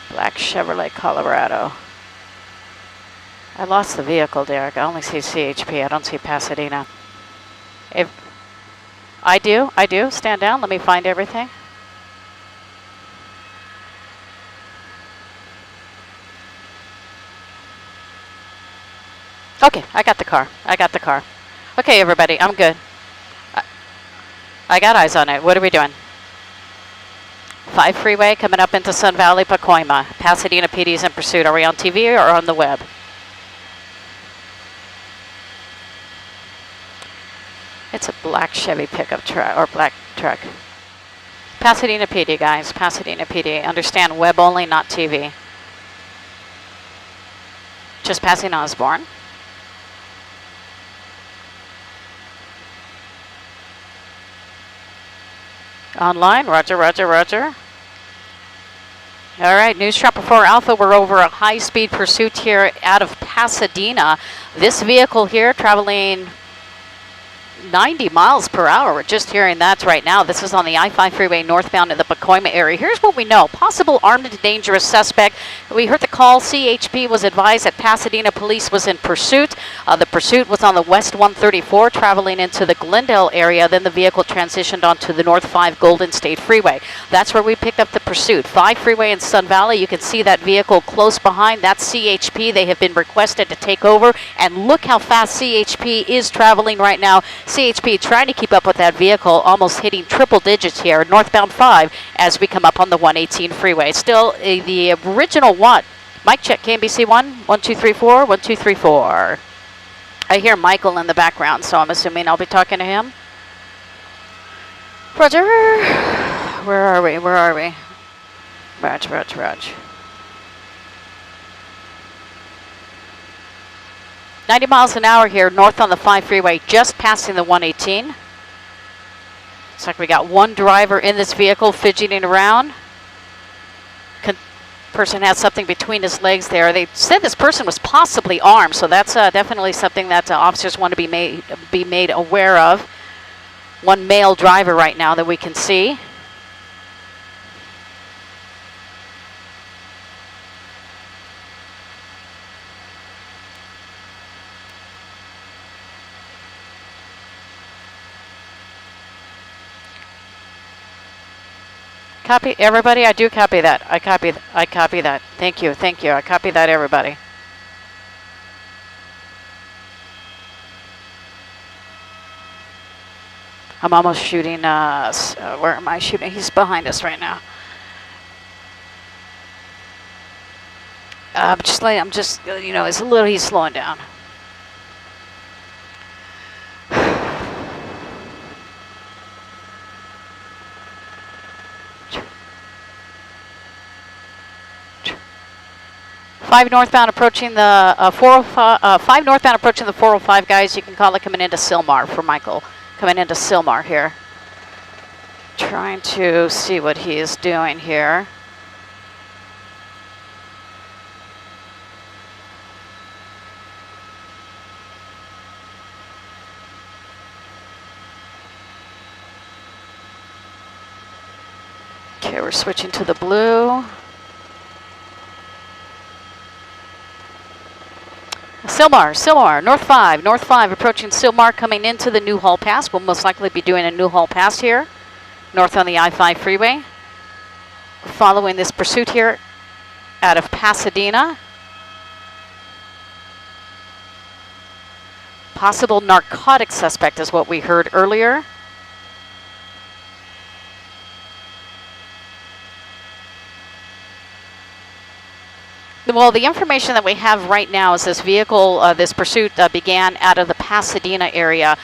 Black Chevrolet Colorado. I lost the vehicle, Derek. I only see CHP. I don't see Pasadena. If I do. Stand down. Let me find everything. Okay, I got the car. Okay, everybody, I'm good. I got eyes on it. What are we doing? 5 freeway coming up into Sun Valley, Pacoima. Pasadena PD's in pursuit. Are we on TV or on the web? It's a black Chevy pickup truck, or black truck. Pasadena PD, guys. Pasadena PD. Understand, web only, not TV. Just passing Osborne. Online, roger. All right, News Chopper 4 Alpha, we're over a high-speed pursuit here out of Pasadena. This vehicle here traveling 90 miles per hour. We're just hearing that right now. This is on the I-5 freeway northbound in the Pacoima area. Here's what we know. Possible armed and dangerous suspect. We heard the call. CHP was advised that Pasadena police was in pursuit. The pursuit was on the West 134 traveling into the Glendale area. Then the vehicle transitioned onto the North 5 Golden State Freeway. That's where we picked up the pursuit. 5 freeway in Sun Valley. You can see that vehicle close behind. That's CHP. They have been requested to take over. And look how fast CHP is traveling right now. CHP trying to keep up with that vehicle, almost hitting triple digits here, northbound 5 as we come up on the 118 freeway. Still the original one. Mic check, KMBC 1, 1, 2, 3, 4, 1, 2, 3, 4. I hear Michael in the background, so I'm assuming I'll be talking to him. Roger. Where are we? Roger. 90 miles an hour here, north on the 5 freeway, just passing the 118. Looks like we got one driver in this vehicle fidgeting around. Person has something between his legs there. They said this person was possibly armed, so that's definitely something that officers want to be made aware of. One male driver right now that we can see. Copy, everybody, I do copy that. I copy that. Thank you. I copy that, everybody. I'm almost shooting, where am I shooting? He's behind us right now. I'm just, you know, he's slowing down. Five northbound approaching the 405. 5 northbound approaching the 405, guys. You can call it coming into Sylmar for Michael. Coming into Sylmar here. Trying to see what he is doing here. Okay, we're switching to the blue. Sylmar, North 5 approaching Sylmar, coming into the Newhall Pass. We'll most likely be doing a Newhall Pass here, north on the I-5 freeway. Following this pursuit here out of Pasadena. Possible narcotic suspect is what we heard earlier. Well, the information that we have right now is this vehicle, this pursuit began out of the Pasadena area.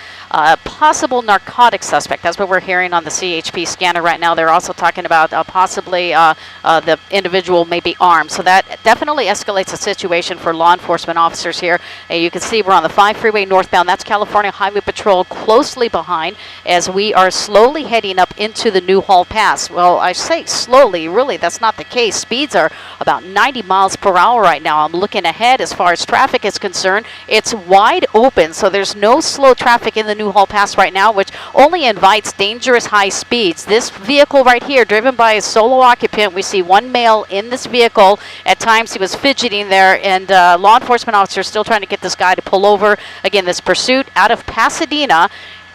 Possible narcotic suspect. That's what we're hearing on the CHP scanner right now. They're also talking about possibly the individual may be armed. So that definitely escalates the situation for law enforcement officers here. You can see we're on the 5 freeway northbound. That's California Highway Patrol closely behind as we are slowly heading up into the Newhall Pass. Well, I say slowly. Really, that's not the case. Speeds are about 90 miles per hour right now. I'm looking ahead as far as traffic is concerned. It's wide open, so there's no slow traffic in the New Hall Pass right now, which only invites dangerous high speeds. This vehicle right here, driven by a solo occupant, we see one male in this vehicle. At times he was fidgeting there, and law enforcement officers still trying to get this guy to pull over. Again, this pursuit out of Pasadena,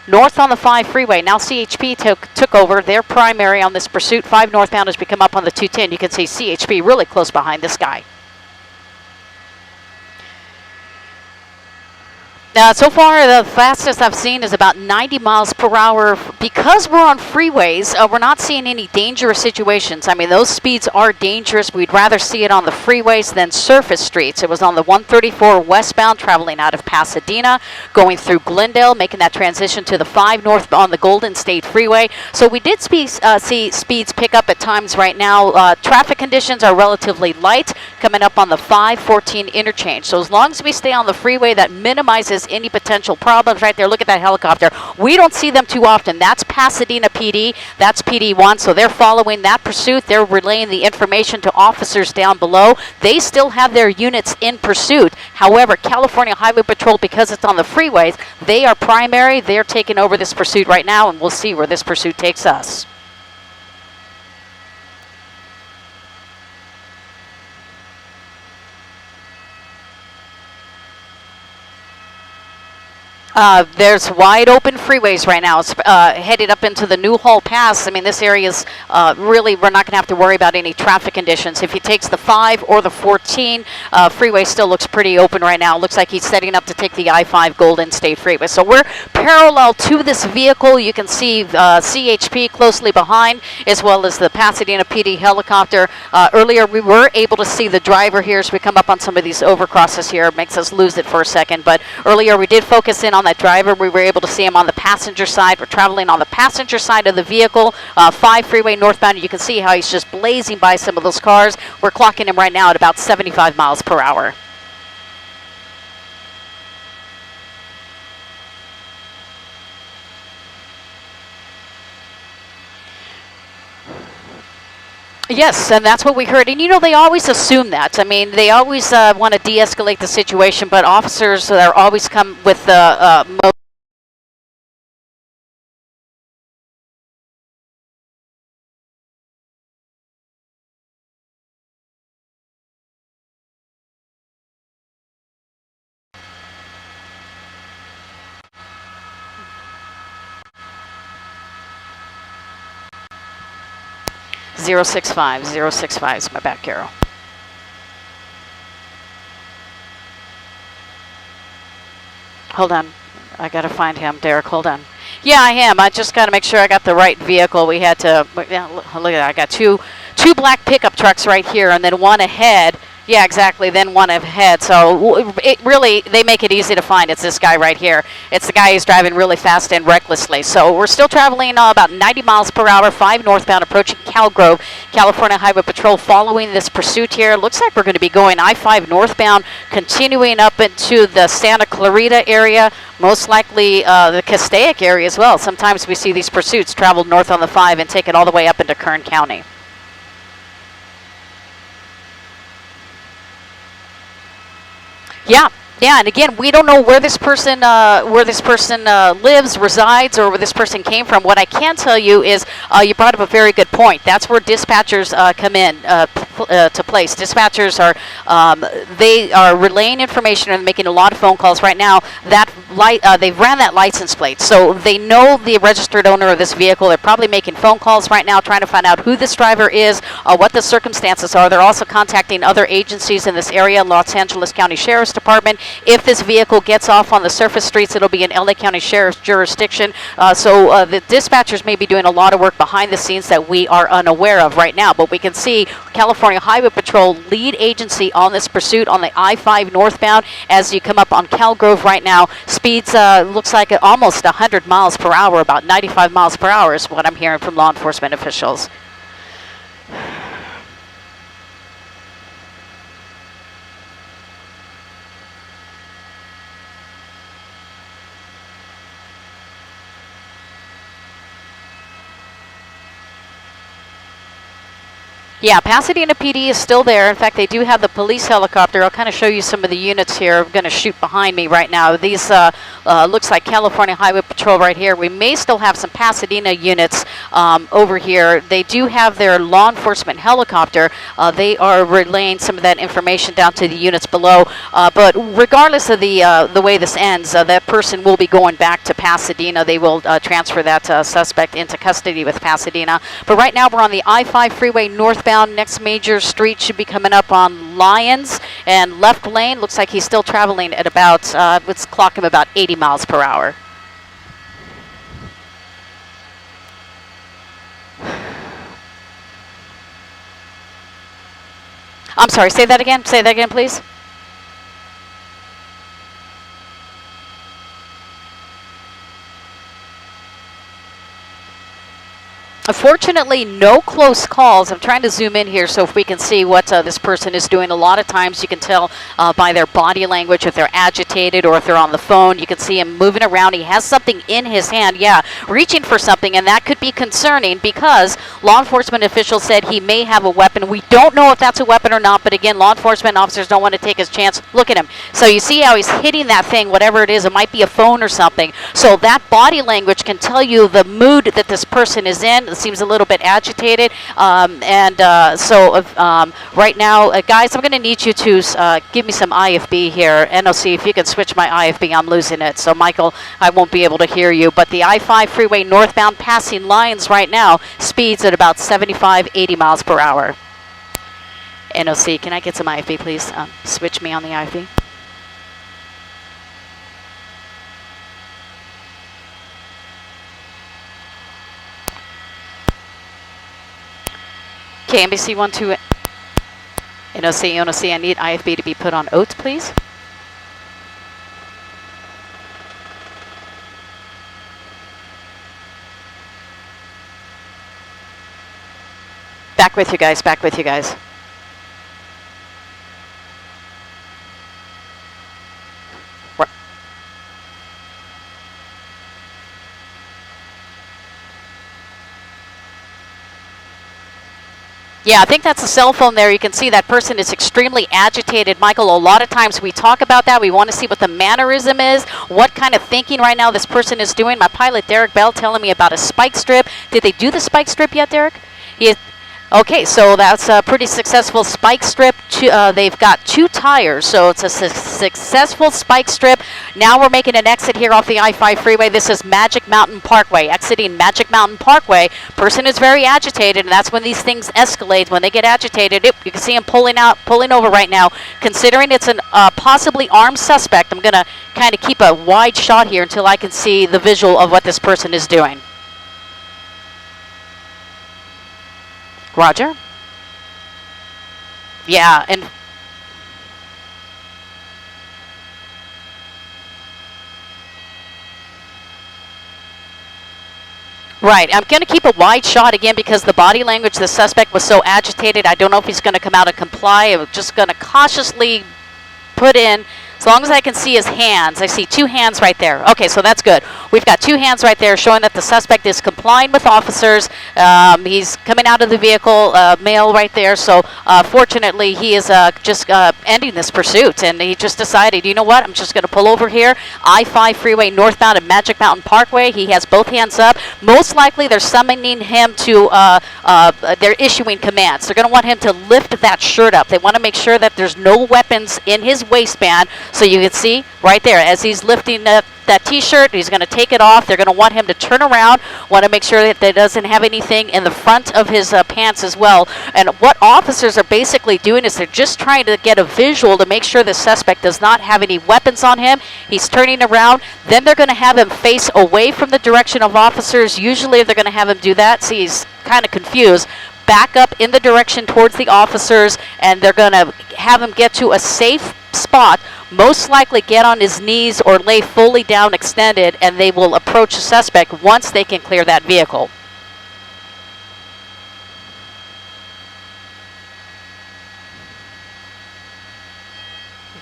north on the 5 freeway. Now CHP took over. Their primary on this pursuit. 5 northbound has become up on the 210. You can see CHP really close behind this guy. So far, the fastest I've seen is about 90 miles per hour. Because we're on freeways, we're not seeing any dangerous situations. I mean, those speeds are dangerous. We'd rather see it on the freeways than surface streets. It was on the 134 westbound, traveling out of Pasadena, going through Glendale, making that transition to the 5 north on the Golden State Freeway. So we did see speeds pick up at times right now. Traffic conditions are relatively light, coming up on the 514 interchange. So as long as we stay on the freeway, that minimizes any potential problems. Right there, look at that helicopter. We don't see them too often. That's Pasadena PD. That's PD1. So they're following that pursuit. They're relaying the information to officers down below. They still have their units in pursuit. However, California Highway Patrol, because it's on the freeways, they are primary. They're taking over this pursuit right now, and we'll see where this pursuit takes us. There's wide open freeways right now. It's headed up into the New Hall Pass. I mean, this area is really, we're not going to have to worry about any traffic conditions. If he takes the 5 or the 14, freeway still looks pretty open right now. Looks like he's setting up to take the I-5 Golden State Freeway. So we're parallel to this vehicle. You can see CHP closely behind, as well as the Pasadena PD helicopter. Earlier, we were able to see the driver here as we come up on some of these overcrosses here. It makes us lose it for a second. But earlier, we did focus in on that driver. We were able to see him on the passenger side. We're traveling on the passenger side of the vehicle, 5 freeway northbound. You can see how he's just blazing by some of those cars. We're clocking him right now at about 75 miles per hour. Yes, and that's what we heard. And, you know, they always assume that. I mean, they always want to de-escalate the situation, but officers are always come with the most. Zero 065 is my back arrow. Hold on. I got to find him, Derek. Hold on. Yeah, I am. I just got to make sure I got the right vehicle. We had to, yeah, look at that. I got two black pickup trucks right here, and then one ahead. Yeah, exactly. Then one ahead. So it really, they make it easy to find. It's this guy right here. It's the guy who's driving really fast and recklessly. So we're still traveling about 90 miles per hour, 5 northbound, approaching Calgrove. California Highway Patrol following this pursuit here. Looks like we're going to be going I-5 northbound, continuing up into the Santa Clarita area, most likely the Castaic area as well. Sometimes we see these pursuits travel north on the 5 and take it all the way up into Kern County. Yeah, and again, we don't know where this person lives, resides, or where this person came from. What I can tell you is, you brought up a very good point. That's where dispatchers come in to place. Dispatchers they are relaying information and making a lot of phone calls right now. That they've ran that license plate, so they know the registered owner of this vehicle. They're probably making phone calls right now, trying to find out who this driver is, what the circumstances are. They're also contacting other agencies in this area, Los Angeles County Sheriff's Department. If this vehicle gets off on the surface streets, it'll be in LA County Sheriff's jurisdiction. So the dispatchers may be doing a lot of work behind the scenes that we are unaware of right now. But we can see California Highway Patrol, lead agency on this pursuit on the I-5 northbound. As you come up on Calgrove right now, speeds looks like almost 100 miles per hour, about 95 miles per hour is what I'm hearing from law enforcement officials. Yeah, Pasadena PD is still there. In fact, they do have the police helicopter. I'll kind of show you some of the units here. I'm going to shoot behind me right now. These looks like California Highway Patrol right here. We may still have some Pasadena units over here. They do have their law enforcement helicopter. They are relaying some of that information down to the units below. But regardless of the way this ends, that person will be going back to Pasadena. They will transfer that suspect into custody with Pasadena. But right now we're on the I-5 freeway northbound. Next major street should be coming up on Lyons, and left lane looks like he's still traveling at about, let's clock him about 80 miles per hour. I'm sorry, say that again, please. Unfortunately, no close calls. I'm trying to zoom in here so if we can see what this person is doing. A lot of times you can tell by their body language if they're agitated or if they're on the phone. You can see him moving around. He has something in his hand, yeah, reaching for something, and that could be concerning because law enforcement officials said he may have a weapon. We don't know if that's a weapon or not, but again, law enforcement officers don't want to take his chance. Look at him. So you see how he's hitting that thing, whatever it is. It might be a phone or something. So that body language can tell you the mood that this person is in. It seems a little bit agitated. Right now, guys, I'm going to need you to give me some IFB here. NOC, if you can switch my IFB, I'm losing it. So, Michael, I won't be able to hear you. But the I-5 freeway northbound passing Lyons right now speeds at about 75, 80 miles per hour. NOC, can I get some IFB, please? Switch me on the IFB. Okay, NBC 12, NOC, I need IFB to be put on oats, please. Back with you guys, back with you guys. Yeah, I think that's a cell phone there. You can see that person is extremely agitated. Michael, a lot of times we talk about that. We want to see what the mannerism is, what kind of thinking right now this person is doing. My pilot, Derek Bell, telling me about a spike strip. Did they do the spike strip yet, Derek? Okay, so that's a pretty successful spike strip. They've got 2 tires, so it's a successful spike strip. Now we're making an exit here off the I-5 freeway. This is Magic Mountain Parkway. Exiting Magic Mountain Parkway. Person is very agitated, and that's when these things escalate. When they get agitated, you can see him pulling over right now. Considering it's an possibly armed suspect, I'm going to kind of keep a wide shot here until I can see the visual of what this person is doing. Roger. Yeah, and right. I'm going to keep a wide shot again because the body language of the suspect was so agitated. I don't know if he's going to come out and comply. I'm just going to cautiously put in. As long as I can see his hands, I see 2 hands right there. Okay, so that's good. We've got 2 hands right there showing that the suspect is complying with officers. He's coming out of the vehicle, male right there. So fortunately, he is just ending this pursuit. And he just decided, you know what, I'm just going to pull over here. I-5 freeway northbound at Magic Mountain Parkway. He has both hands up. Most likely, they're summoning him to, they're issuing commands. They're going to want him to lift that shirt up. They want to make sure that there's no weapons in his waistband. So you can see right there, as he's lifting that T-shirt, he's going to take it off. They're going to want him to turn around, want to make sure that he doesn't have anything in the front of his pants as well. And what officers are basically doing is they're just trying to get a visual to make sure the suspect does not have any weapons on him. He's turning around. Then they're going to have him face away from the direction of officers. Usually they're going to have him do that. See, he's kind of confused. Back up in the direction towards the officers, and they're going to have him get to a safe spot, most likely get on his knees or lay fully down extended, and they will approach the suspect once they can clear that vehicle.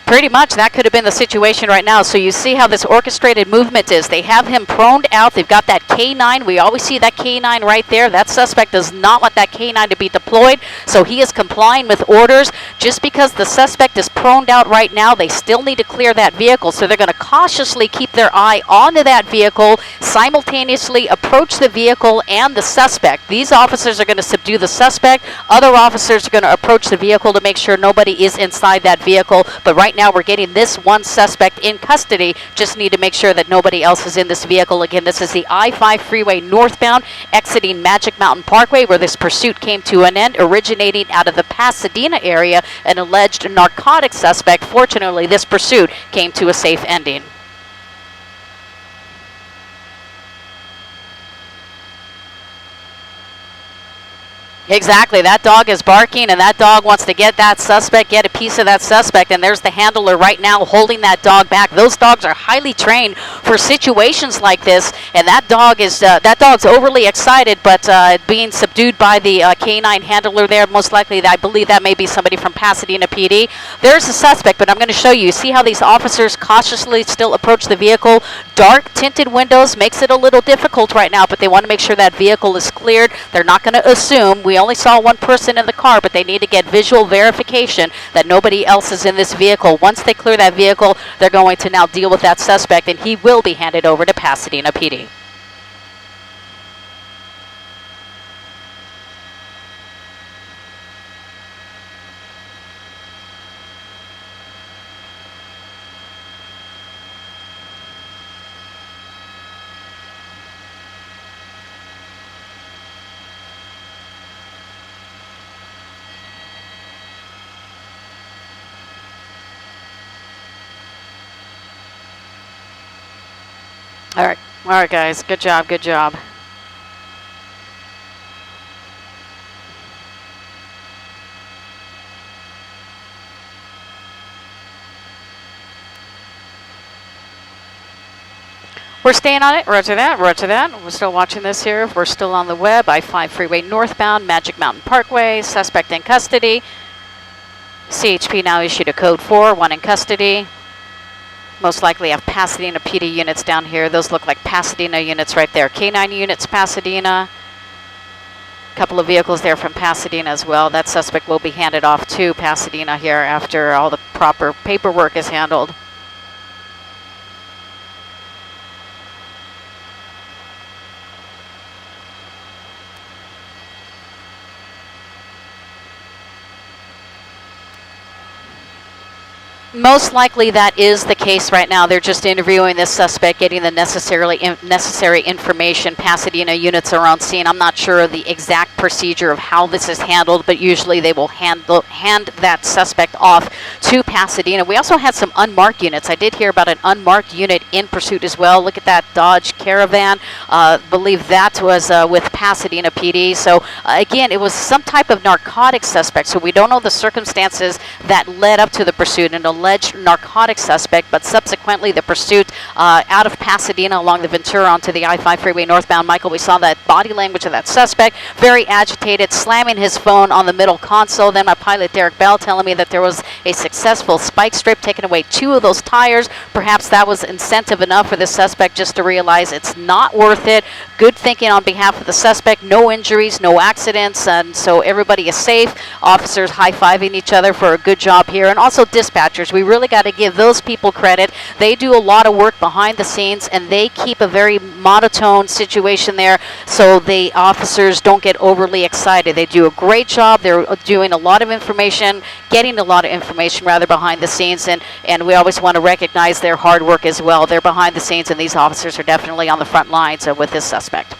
Pretty much, that could have been the situation right now. So you see how this orchestrated movement is. They have him proned out. They've got that K9. We always see that K9 right there. That suspect does not want that K9 to be deployed, so he is complying with orders. Just because the suspect is proned out right now, they still need to clear that vehicle. So they're going to cautiously keep their eye onto that vehicle, simultaneously approach the vehicle and the suspect. These officers are going to subdue the suspect. Other officers are going to approach the vehicle to make sure nobody is inside that vehicle. But right now we're getting this one suspect in custody. Just need to make sure that nobody else is in this vehicle. Again, this is the I-5 freeway northbound exiting Magic Mountain Parkway, where this pursuit came to an end, originating out of the Pasadena area, an alleged narcotic suspect. Fortunately, this pursuit came to a safe ending. Exactly. That dog is barking, and that dog wants to get that suspect, get a piece of that suspect, and there's the handler right now holding that dog back. Those dogs are highly trained for situations like this, and that dog's overly excited, but being subdued by the canine handler there. Most likely, I believe that may be somebody from Pasadena PD. There's a suspect, but I'm going to show you. See how these officers cautiously still approach the vehicle? Dark tinted windows makes it a little difficult right now, but they want to make sure that vehicle is cleared. They're not going to assume. We only saw one person in the car, but they need to get visual verification that nobody else is in this vehicle. Once they clear that vehicle, they're going to now deal with that suspect, and he will be handed over to Pasadena PD. All right, guys. Good job, good job. We're staying on it. Roger that, roger that. We're still watching this here. We're still on the web. I-5 freeway northbound, Magic Mountain Parkway, suspect in custody. CHP now issued a code 4, one in custody. Most likely have Pasadena PD units down here. Those look like Pasadena units right there. K9 units, Pasadena. A couple of vehicles there from Pasadena as well. That suspect will be handed off to Pasadena here after all the proper paperwork is handled. Most likely that is the case right now. They're just interviewing this suspect, getting the necessary information. Pasadena units are on scene. I'm not sure of the exact procedure of how this is handled, but usually they will hand that suspect off to Pasadena. We also had some unmarked units. I did hear about an unmarked unit in pursuit as well. Look at that Dodge Caravan. Believe that was with Pasadena PD. So again, it was some type of narcotic suspect. So we don't know the circumstances that led up to the pursuit. An alleged narcotic suspect, but subsequently the pursuit out of Pasadena along the Ventura onto the I-5 freeway northbound. Michael, we saw that body language of that suspect, very agitated, slamming his phone on the middle console. Then my pilot Derek Bell telling me that there was a successful spike strip, taking away 2 of those tires. Perhaps that was incentive enough for the suspect just to realize it's not worth it. Good thinking on behalf of the suspect. No injuries, no accidents, and so everybody is safe. Officers high-fiving each other for a good job here, and also dispatchers. We really got to give those people credit. They do a lot of work behind the scenes, and they keep a very monotone situation there so the officers don't get overly excited. They do a great job. They're doing a lot of information, getting a lot of information rather behind the scenes, and we always want to recognize their hard work as well. They're behind the scenes, and these officers are definitely on the front lines with this suspect.